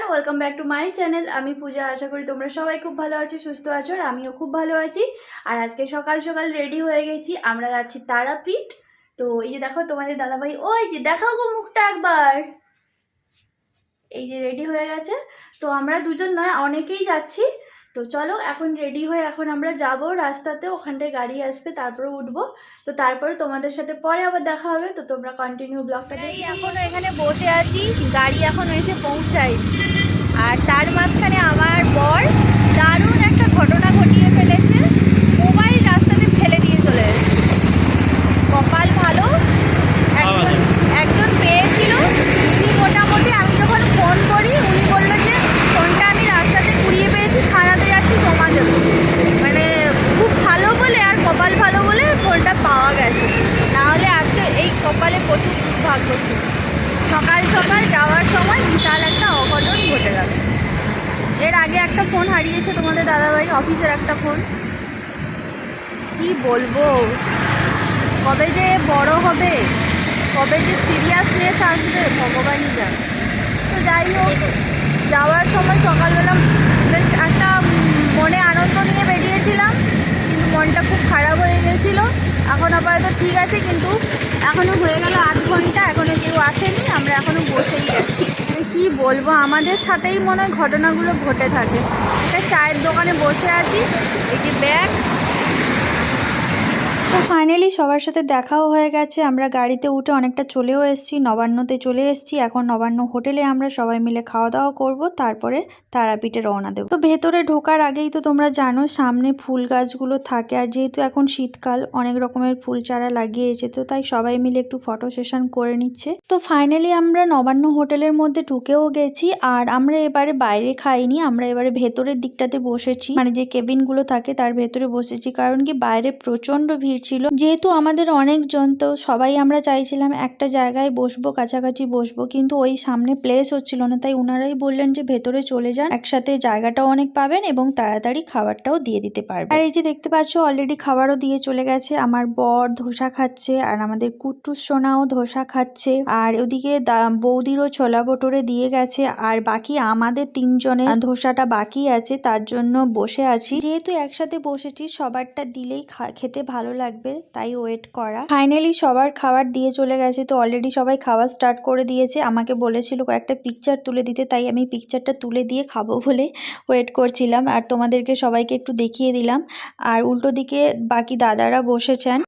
Welcome back to my channel. আমি পূজা। আশা করি তোমরা সবাই খুব ভালো আছো, সুস্থ আছো, আর আমিও খুব ভালো আছি। আর আজকে সকাল সকাল রেডি হয়ে গেছি, আমরা যাচ্ছি তারাপীঠ। তো এই যে দেখো তোমাদের দাদাভাই, ওই যে দেখাও গো মুখটা একবার, এই যে রেডি হয়ে গেছে। তো আমরা দুজন নয়, অনেকেই যাচ্ছি। তো চলো এখন রেডি হয়ে এখন আমরা যাব রাস্তাতে, ওখানটায় গাড়ি আসবে, তারপরে উঠবো। তো তারপরে তোমাদের সাথে পরে আবার দেখা হবে। তো তোমরা কন্টিনিউ ব্লগটা দেখি। এখনো এখানে বসে আছি, গাড়ি এখন এসে পৌঁছাই। আর তার মাঝখানে আমার বর দারুণ একটা ঘটনা ঘটিয়ে ফেলেছে, মোবাইল রাস্তাতে ফেলে দিয়ে চলে এসেছে। কপাল ভালো, একজন পেয়েছিল। উনি মোটামুটি, আমি যখন ফোন করি উনি বললো যে ফোনটা আমি রাস্তাতে কুড়িয়ে পেয়েছি, থানাতে যাচ্ছি জমা দেবো। মানে খুব ভালো বলে আর কপাল ভালো বলে ফোনটা পাওয়া গেছে, নাহলে আজকে এই কপালে প্রচুর দুর্ভাগ্য ছিল। সকাল সকাল যাওয়ার সময় বিশাল একটা অঘটন ঘটে গেল। এর আগে একটা ফোন হারিয়েছে তোমাদের দাদাভাই, অফিসের একটা ফোন। কি বলবো, কবে যে বড় হবে, কবে যে সিরিয়াসনেস আসবে ভগবানই জানে। তো যাই হোক, যাওয়ার সময় সকালবেলা বেশ একটা মনে আনন্দ নিয়ে বেরিয়েছিলাম, কিন্তু মনটা খুব খারাপ হয়ে গেছিলো। এখন আপাতত ঠিক আছে, কিন্তু এখনও হয়ে গেল আধ ঘন্টা, এখনও কেউ আসেনি, আমরা এখনও বসেই আছি। কি বলবো, আমাদের সাথেই মনে হয় ঘটনাগুলো ঘটে থাকে। একটা চায়ের দোকানে বসে আছি, এই যে ব্যাগ। তো ফাইনালি সবার সাথে দেখাও হয়ে গেছে, আমরা গাড়িতে উঠে অনেকটা চলেও এসেছি, নবান্নতে চলে এসেছি। এখন নবান্ন হোটেলে আমরা সবাই মিলে খাওয়া দাওয়া করব, তারপরে তারাপীঠে রওনা দেবো। তো ভেতরে ঢোকার আগেই তো তোমরা জানো সামনে ফুল গাছগুলো থাকে, আর যেহেতু এখন শীতকাল অনেক রকমের ফুল চারা লাগিয়েছে, তো তাই সবাই মিলে একটু ফটো সেশন করে নিচ্ছে। তো ফাইনালি আমরা নবান্ন হোটেলের মধ্যে ঢুকেও গেছি, আর আমরা এবারে বাইরে খাইনি, আমরা এবারে ভেতরের দিকটাতে বসেছি, মানে যে কেবিনগুলো থাকে তার ভেতরে বসেছি। কারণ কি বাইরে প্রচন্ড ভিড় ছিল, যেহেতু আমাদের অনেকজন, তো সবাই আমরা চাইছিলাম একটা জায়গায় বসবো, কাছাকাছি বসবো, কিন্তু ওই সামনে প্লেস হচ্ছিল না। তাই ওনারাই বললেন যে ভেতরে চলে যান, একসাথে জায়গাটাও অনেক পাবেন এবং তাড়াতাড়ি খাবারটাও দিয়ে দিতে পারবেন। আর এই যে দেখতে পাচ্ছ অলরেডি খাবারও দিয়ে চলে গেছে। আমার বর ধোসা খাচ্ছে, আর আমাদের কুট্টুস সোনাও ধোসা খাচ্ছে, আর ওদিকে বৌদিরও ছোলা ভটোরে দিয়ে গেছে। আর বাকি আমাদের তিনজনের ধোসাটা বাকি আছে, তার জন্য বসে আছি। যেহেতু একসাথে বসেছি, সবারটা দিলেই খেতে ভালো লাগবে, তাই ওয়েট করা। ফাইনালি সবার খাবার দিয়ে চলে গেছে। তো অলরেডি সবাই খাওয়া স্টার্ট করে দিয়েছে। আমাকে বলেছিল কয়েকটা পিকচার তুলে দিতে, তাই আমি পিকচারটা তুলে দিয়ে খাবো বলে ওয়েট করছিলাম, আর তোমাদেরকে সবাইকে একটু দেখিয়ে দিলাম। আর উল্টো দিকে বাকি দাদারা বসেছেন।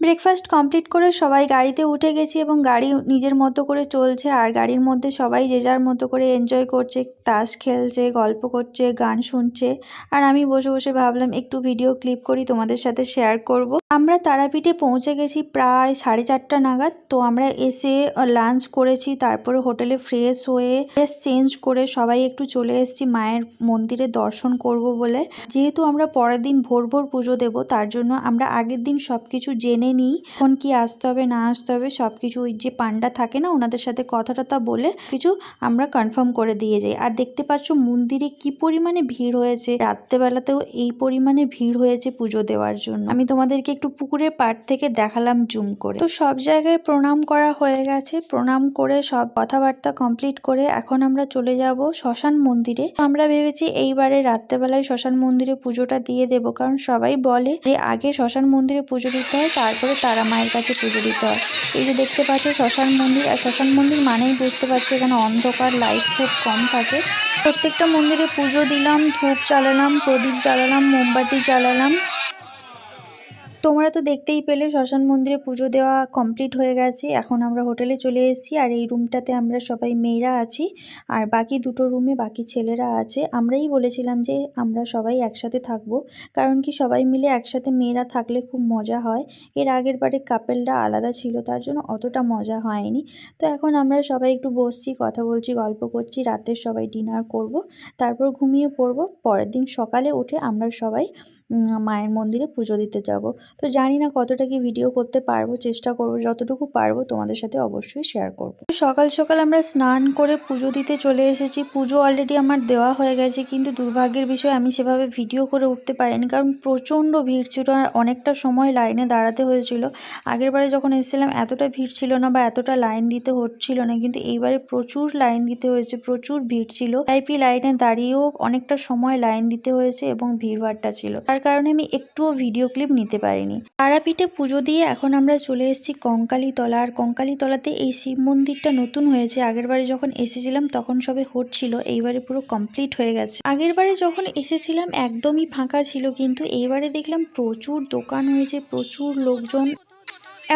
ব্রেকফাস্ট কমপ্লিট করে সবাই গাড়িতে উঠে গেছি, এবং গাড়ি নিজের মতো করে চলছে, আর গাড়ির মধ্যে সবাই যে যার মতো করে এনজয় করছে, তাস খেলছে, গল্প করছে, গান শুনছে। আর আমি বসে বসে ভাবলাম একটু ভিডিও ক্লিপ করি, তোমাদের সাথে শেয়ার করব। আমরা তারাপীঠে পৌঁছে গেছি প্রায় 4:30 নাগাদ। তো আমরা এসে লাঞ্চ করেছি, তারপরে হোটেলে ফ্রেশ হয়ে ড্রেস চেঞ্জ করে সবাই একটু চলে এসেছি মায়ের মন্দিরে দর্শন করব বলে। যেহেতু আমরা পরের দিন ভোর ভোর পুজো দেব, তার জন্য আমরা আগের দিন সবকিছু জেনে নিই, এখন কি আসতে হবে না আসতে হবে সবকিছু। ওই যে পান্ডা থাকে না, ওনাদের সাথে কথা টথা বলে কিছু আমরা কনফার্ম করে দিয়ে যাই। আর দেখতে পাচ্ছ মন্দিরে কি পরিমাণে ভিড় হয়েছে, রাত্রেবেলাতেও এই পরিমাণে ভিড় হয়েছে পুজো দেওয়ার জন্য। আমি তোমাদেরকে একটু পুকুরের পাড় থেকে দেখালাম জুম করে। তো সব জায়গায় প্রণাম করা হয়ে গেছে, প্রণাম করে সব কথাবার্তা কমপ্লিট করে এখন আমরা চলে যাব শ্মশান মন্দিরে। আমরা ভেবেছি এইবারে রাত্রেবেলায় শ্মশান মন্দিরে পুজোটা দিয়ে দেব, কারণ সবাই বলে যে আগে শ্মশান মন্দিরে পুজো দিতে হয়, তারপরে তারা মায়ের কাছে পুজো দিতে হয়। এই যে দেখতে পাচ্ছ শ্মশান মন্দির, আর শ্মশান মন্দির মানেই বুঝতে পারছো এখানে অন্ধকার, লাইট খুব কম থাকে। প্রত্যেকটা মন্দিরে পুজো দিলাম, ধূপ জ্বালালাম, প্রদীপ জ্বালালাম, মোমবাতি জ্বালালাম। তোমরা তো দেখতেই পেলে শ্মশান মন্দিরে পুজো দেওয়া কমপ্লিট হয়ে গেছে। এখন আমরা হোটেলে চলে এসেছি, আর এই রুমটাতে আমরা সবাই মেয়েরা আছি, আর বাকি দুটো রুমে বাকি ছেলেরা আছে। আমরাই বলেছিলাম যে আমরা সবাই একসাথে থাকবো, কারণ কি সবাই মিলে একসাথে মেয়েরা থাকলে খুব মজা হয়। এর আগের বারে কাপেলরা আলাদা ছিল, তার জন্য অতটা মজা হয়নি। তো এখন আমরা সবাই একটু বসছি, কথা বলছি, গল্প করছি, রাতের সবাই ডিনার করব, তারপর ঘুমিয়ে পড়বো। পরের দিন সকালে উঠে আমরা সবাই মায়ের মন্দিরে পুজো দিতে যাব। তো জানি না কতটা কি ভিডিও করতে পারবো, চেষ্টা করব যতটুকু পারবো তোমাদের সাথে অবশ্যই শেয়ার করব। সকাল সকাল আমরা স্নান করে পুজো দিতে চলে এসেছি। পুজো অলরেডি আমার দেওয়া হয়ে গেছে, কিন্তু দুর্ভাগ্যের বিষয় আমি সেভাবে ভিডিও করে উঠতে পারিনি, কারণ প্রচণ্ড ভিড় ছিল আর অনেকটা সময় লাইনে দাঁড়াতে হয়েছিল। আগেরবারে যখন এসেছিলাম এতটা ভিড় ছিল না বা এতটা লাইন দিতে হচ্ছিল না, কিন্তু এইবারে প্রচুর লাইন দিতে হয়েছে, প্রচুর ভিড় ছিল। ভিআইপি লাইনে দাঁড়িয়েও অনেকটা সময় লাইন দিতে হয়েছে এবং ভিড়ভাড়টা ছিল, তার কারণে আমি একটুও ভিডিও ক্লিপ নিতে পারিনি। তারাপীঠে পুজো দিয়ে এখন আমরা চলে এসেছি কঙ্কালীতলা। আর কঙ্কালীতলাতে এই শিব মন্দিরটা নতুন হয়েছে, আগেরবারে যখন এসেছিলাম তখন সবে হচ্ছিল, এইবারে পুরো কমপ্লিট হয়ে গেছে। আগেরবারে যখন এসেছিলাম একদমই ফাঁকা ছিল, কিন্তু এইবারে দেখলাম প্রচুর দোকান হয়েছে, প্রচুর লোকজন।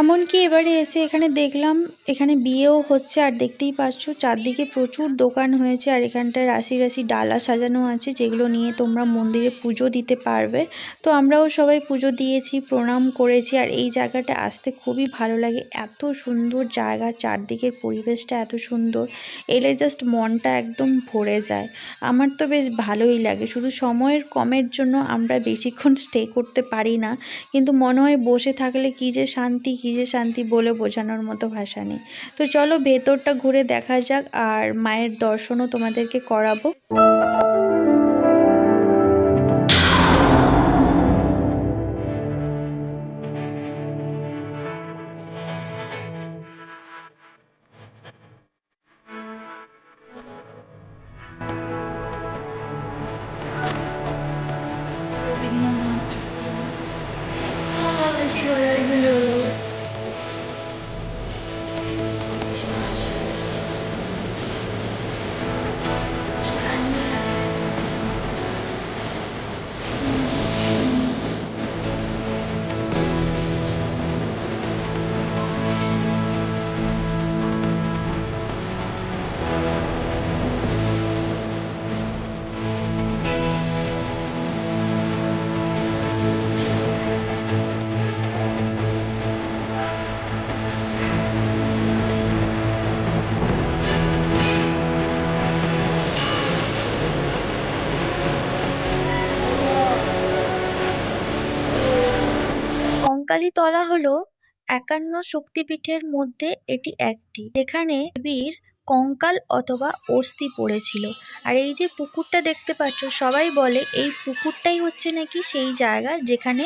এমনকি এবারে এসে এখানে দেখলাম এখানে বিয়েও হচ্ছে, আর দেখতেই পাচ্ছ চারদিকে প্রচুর দোকান হয়েছে, আর এখানটায় রাশি রাশি ডালা সাজানো আছে, যেগুলো নিয়ে তোমরা মন্দিরে পুজো দিতে পারবে। তো আমরাও সবাই পুজো দিয়েছি, প্রণাম করেছি। আর এই জায়গাটা আসতে খুবই ভালো লাগে, এত সুন্দর জায়গা, চারদিকের পরিবেশটা এত সুন্দর, এলে জাস্ট মনটা একদম ভরে যায়। আমার তো বেশ ভালোই লাগে, শুধু সময়ের কমের জন্য আমরা বেশিক্ষণ স্টে করতে পারি না, কিন্তু মনে হয় বসে থাকলে কী যে শান্তি বলে বোঝানোর মতো ভাষা নেই। তো চলো ভেতরটা ঘুরে দেখা যাক, আর মায়ের দর্শনও তোমাদেরকে করাবো। কঙ্কালীতলা হলো ৫১ শক্তিপীঠের মধ্যে এটি একটি, যেখানে দেবীর কঙ্কাল অথবা অস্থি পড়েছিল। আর এই যে পুকুরটা দেখতে পাচ্ছ, সবাই বলে এই পুকুরটাই হচ্ছে নাকি সেই জায়গা যেখানে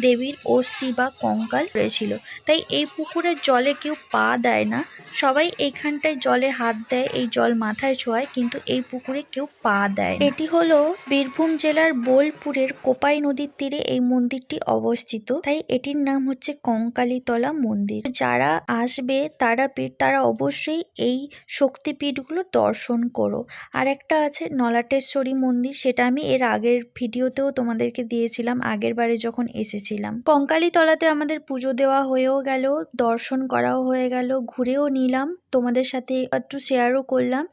দেবীর অস্থি বা কঙ্কাল পড়েছিল। তাই এই পুকুরের জলে কেউ পা দেয় না, সবাই এইখানটায় জলে হাত দেয়, এই জল মাথায় ছোঁয়ায়, কিন্তু এই পুকুরে কেউ পা দেয় না। এটি হলো বীরভূম জেলার বোলপুরের কোপাই নদীর তীরে এই মন্দিরটি অবস্থিত, তাই এটির নাম হচ্ছে কঙ্কালীতলা মন্দির। যারা আসবে তারাপীঠ, তারা অবশ্যই এই শক্তিপীঠগুলো দর্শন করো। আর একটা আছে নলাটেশ্বরী মন্দির, সেটা আমি এর আগের ভিডিওতেও তোমাদেরকে দিয়েছিলাম, আগের বারে যখন এসেছিলাম। কঙ্কালীতলাতে আমাদের পুজো দেওয়া হয়েও গেল, দর্শন করাও হয়ে গেল, ঘুরেও নিলাম, তোমাদের সাথে একটু শেয়ারও করলাম।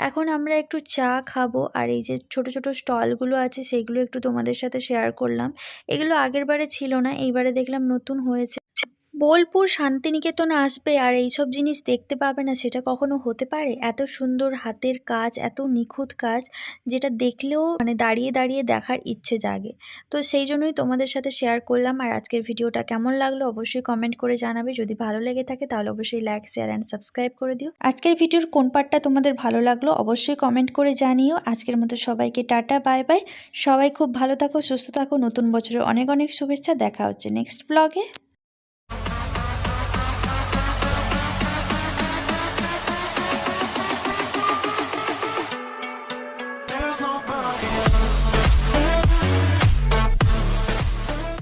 এখন আমরা একটু চা খাবো, আর এই যে ছোট ছোট স্টলগুলো আছে সেগুলো একটু তোমাদের সাথে শেয়ার করলাম। এগুলো আগের বারে ছিল না, এইবারে দেখলাম নতুন হয়েছে। বোলপুর শান্তিনিকেতন আসবে আর এইসব জিনিস দেখতে পাবে না, সেটা কখনো হতে পারে? এত সুন্দর হাতের কাজ, এত নিখুঁত কাজ, যেটা দেখলেও মানে দাঁড়িয়ে দাঁড়িয়ে দেখার ইচ্ছে জাগে। তো সেই জন্যই তোমাদের সাথে শেয়ার করলাম। আর আজকের ভিডিওটা কেমন লাগলো অবশ্যই কমেন্ট করে জানাবে, যদি ভালো লেগে থাকে তাহলে অবশ্যই লাইক, শেয়ার অ্যান্ড সাবস্ক্রাইব করে দিও। আজকের ভিডিওর কোন পার্টটা তোমাদের ভালো লাগলো অবশ্যই কমেন্ট করে জানিও। আজকের মতো সবাইকে টাটা, বাই বাই। সবাই খুব ভালো থাকো, সুস্থ থাকো, নতুন বছরের অনেক অনেক শুভেচ্ছা। দেখা হচ্ছে নেক্সট ব্লগে। There's no bargain.